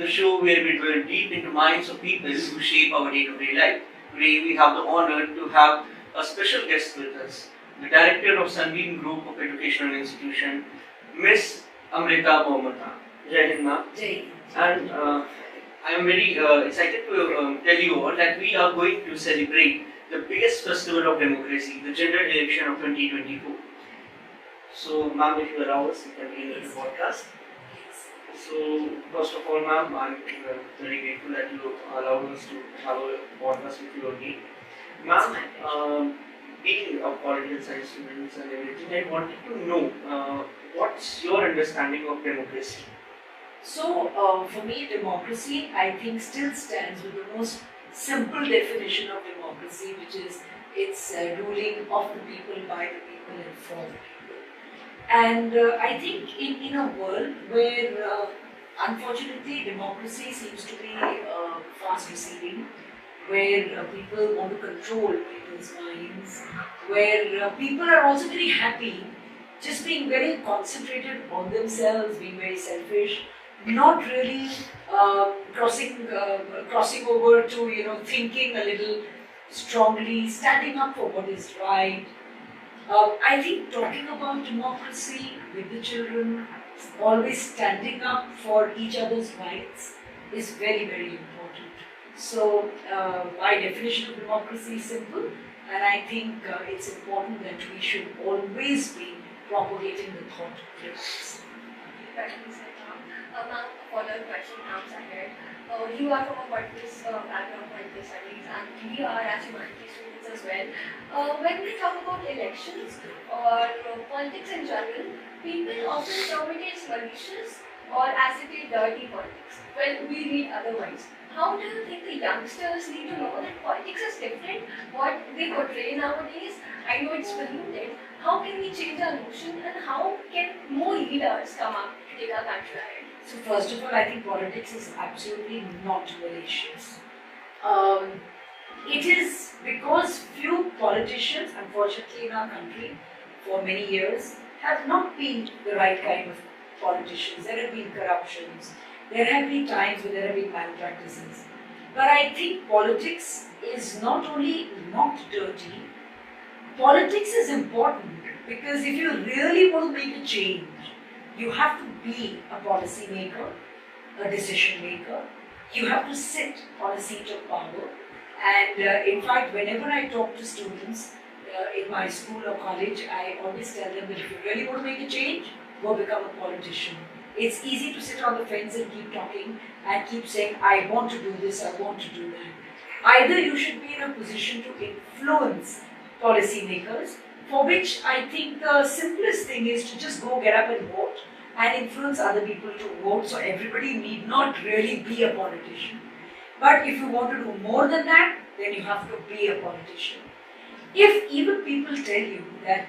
the show where we dwell deep into minds of people who shape our day-to-day life. Today we have the honor to have a special guest with us, the Director of Sunbeam Group of Educational Institution, Miss Amrita Burman. Jai Hind, ma'am. Jai Hind. And I am very excited to tell you all that we are going to celebrate the biggest festival of democracy, the general election of 2024. So, ma'am, if you allow us, we can begin the podcast. So, first of all, ma'am, I'm very grateful that you allowed us to have a podcast with you again. Ma'am, being a political science student and everything, I wanted to know what's your understanding of democracy? So, for me, democracy, I think, still stands with the most simple definition of democracy, which is it's ruling of the people, by the people, and for the people. And I think in a world where, unfortunately, democracy seems to be fast receding, where people want to control people's minds, where people are also very happy, just being very concentrated on themselves, being very selfish, not really crossing over to thinking a little strongly, standing up for what is right. I think talking about democracy with the children, always standing up for each other's rights is very, very important. So my definition of democracy is simple, and I think it's important that we should always be propagating the thought of rights. Ma'am, a follow-up question comes ahead. You are from a political background, political studies, and we are as humanity students as well. When we talk about elections or politics in general, people often term it as malicious or as if it's dirty politics. Well, we read otherwise. How do you think the youngsters need to know that politics is different? What they portray nowadays? I know it's polluted. How can we change our notion, and how can more leaders come up to take our country ahead? So first of all, I think politics is absolutely not malicious. It is because few politicians, unfortunately in our country, for many years, have not been the right kind of politicians. There have been corruptions, there have been times where there have been malpractices. But I think politics is not only not dirty, politics is important because if you really want to make a change, you have to be a policy maker, a decision maker. You have to sit on a seat of power. And in fact, whenever I talk to students in my school or college, I always tell them that if you really want to make a change, go become a politician. It's easy to sit on the fence and keep talking and keep saying, I want to do this, I want to do that. Either you should be in a position to influence policy makers, for which I think the simplest thing is to just go get up and vote and influence other people to vote, so everybody need not really be a politician. But if you want to do more than that, then you have to be a politician. If even people tell you that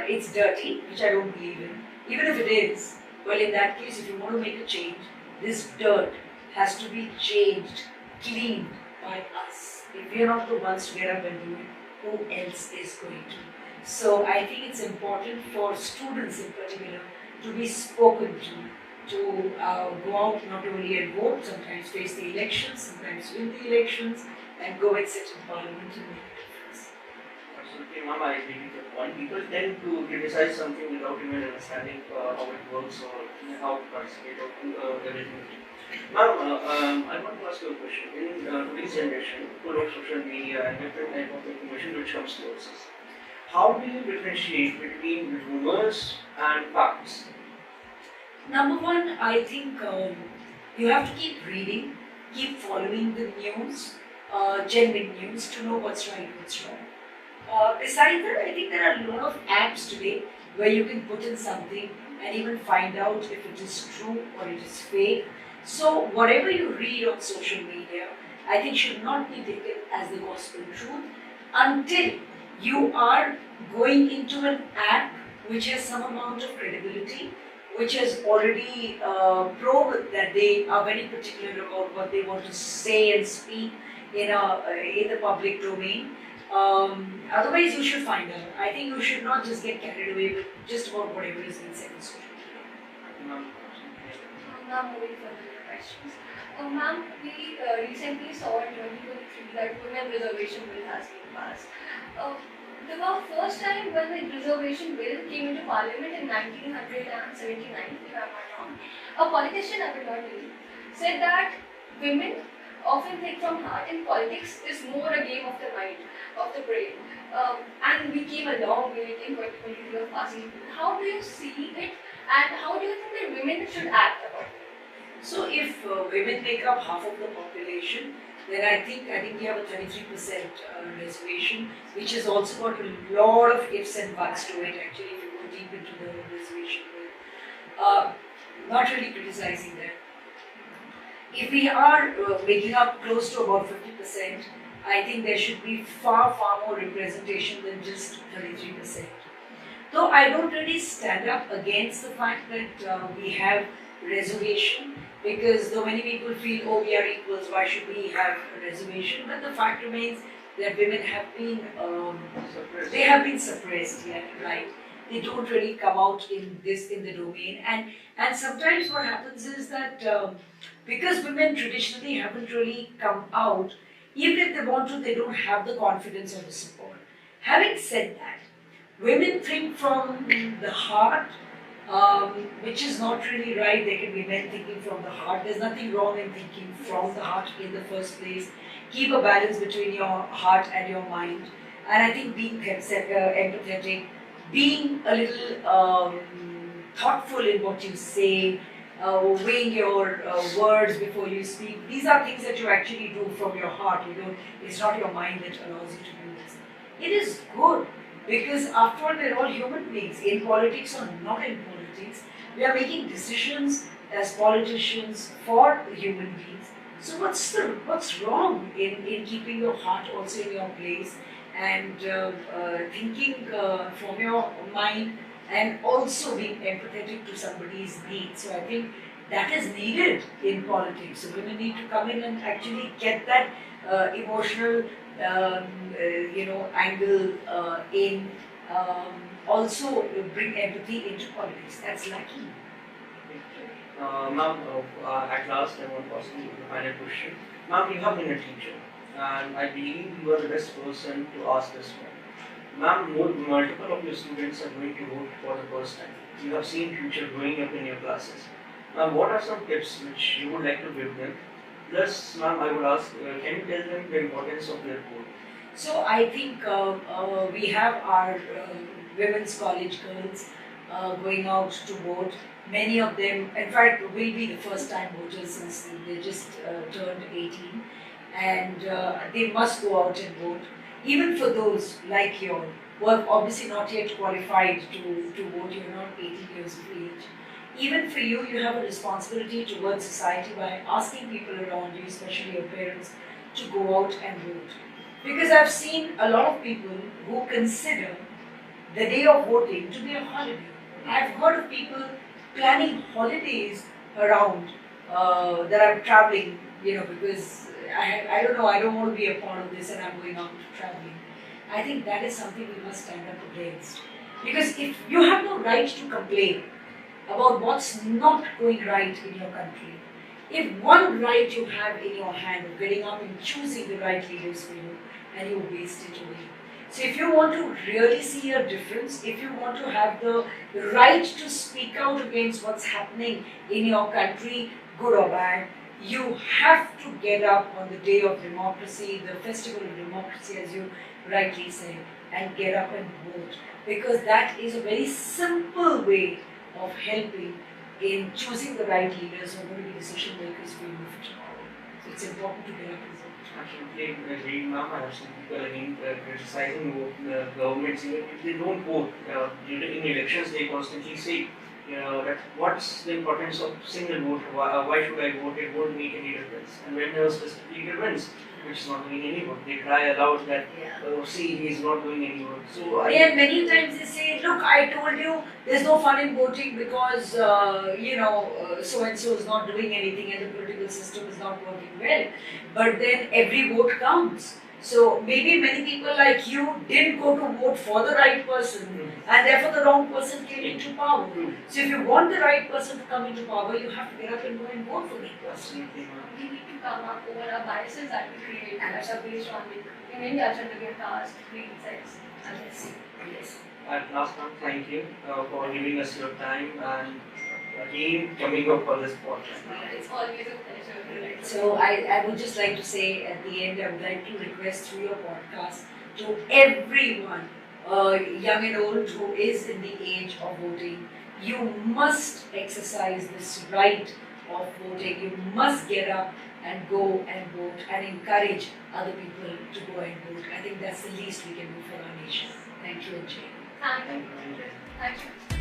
it's dirty, which I don't believe in, even if it is, well, in that case, if you want to make a change, this dirt has to be changed, cleaned by us. If we are not the ones to get up and do it, who else is going to? So I think it's important for students in particular to be spoken to go out not only and vote, sometimes face the elections, sometimes win the elections, and go and sit in parliament and make a difference. Absolutely, ma'am, I agree with your point. People tend to criticize something without even understanding how it works or how to participate or everything. Ma'am, I want to ask you a question. In today's generation, full of social media and different type of information which comes towards us, how do you differentiate between rumors and facts? Number one, I think you have to keep reading, keep following the news, genuine news, to know what's right and what's wrong. Besides that, I think there are a lot of apps today where you can put in something and even find out if it is true or it is fake. So whatever you read on social media, I think should not be taken as the gospel truth until you are going into an app which has some amount of credibility, which has already proven that they are very particular about what they want to say and speak in the public domain. Otherwise, you should find out. I think you should not just get carried away with just about whatever is being said in social media. Ma'am, moving further to the questions. Ma'am, we recently saw in 2023 that women reservation bill has been passed. Uh, the first time when the reservation bill came into parliament in 1979, if I'm not wrong, a politician, I will not name, said that women often think from heart and politics is more a game of the mind, of the brain. And we came a long way in 2023 of passing it. How do you see it and how do you think that women should act about it? So if women make up half of the population, then I think we have a 33% reservation, which has also got a lot of ifs and buts to it. Actually, if you go deep into the reservation, not really criticizing that. If we are making up close to about 50%, I think there should be far more representation than just 33%. Though I don't really stand up against the fact that we have reservation, because though many people feel, oh, we are equals, why should we have a reservation? But the fact remains that women have been suppressed, yeah, right? They don't really come out in the domain, and sometimes what happens is that because women traditionally haven't really come out, even if they want to, they don't have the confidence or the support. Having said that, women think from the heart, which is not really right. There can be men thinking from the heart. There's nothing wrong in thinking from the heart in the first place. Keep a balance between your heart and your mind. And I think being empathetic, being a little thoughtful in what you say, weighing your words before you speak. These are things that you actually do from your heart. It's not your mind that allows you to do this. It is good because after all, we're all human beings. In politics or not in politics, we are making decisions as politicians for human beings. So what's wrong in keeping your heart also in your place and thinking from your mind, and also being empathetic to somebody's needs. So I think that is needed in politics. So women need to come in and actually get that emotional, angle in. Also bring empathy into politics. That's lucky. Ma'am, at last I want to ask you the final question. Ma'am, you have been a teacher, and I believe you are the best person to ask this one. Ma'am, multiple of your students are going to vote for the first time. You have seen future growing up in your classes. Ma'am, what are some tips which you would like to give them? Plus, ma'am, I would ask, can you tell them the importance of their vote? So I think we have our women's college girls going out to vote. Many of them, in fact, will be the first time voters since they just turned 18, and they must go out and vote. Even for those like you who have obviously not yet qualified to vote, you're not 18 years of age. Even for you, you have a responsibility towards society by asking people around you, especially your parents, to go out and vote. Because I've seen a lot of people who consider the day of voting to be a holiday. I've heard of people planning holidays around that I'm traveling, because I don't know, I don't want to be a part of this and I'm going out traveling. I think that is something we must stand up against. Because if you have no right to complain about what's not going right in your country, if one right you have in your hand of getting up and choosing the right leaders for you, and you waste it away. So if you want to really see a difference, if you want to have the right to speak out against what's happening in your country, good or bad, you have to get up on the day of democracy, the festival of democracy, as you rightly say, and get up and vote. Because that is a very simple way of helping in choosing the right leaders who are going to be decision makers for you for tomorrow. So it's important to get up and vote. Absolutely agree, ma'am. I have seen people again criticizing the governments even if they don't vote. In elections, they constantly say that what's the importance of single vote? Why should I vote? It won't make any difference. And when a specific leader wins, which is not doing any work, they cry aloud that see, he is not doing any work. So many times they say, look, I told you there's no fun in voting because so and so is not doing anything and the political system is not working well. But then every vote counts. So maybe many people like you didn't go to vote for the right person, and therefore the wrong person came into power. So if you want the right person to come into power, you have to get up and go and vote for that person. We need to come up over our biases that we create and that are based on in India, gender, caste, creed, sex. Yes. Yes. And last one, thank you for giving us your time and again coming up for this podcast. It's always a pleasure. So I would just like to say at the end, I would like to request through your podcast to everyone, young and old, who is in the age of voting, you must exercise this right of voting. You must get up and go and vote and encourage other people to go and vote. I think that's the least we can do for our nation. Thank you, Jay. Thank Thank you. you. Thank you.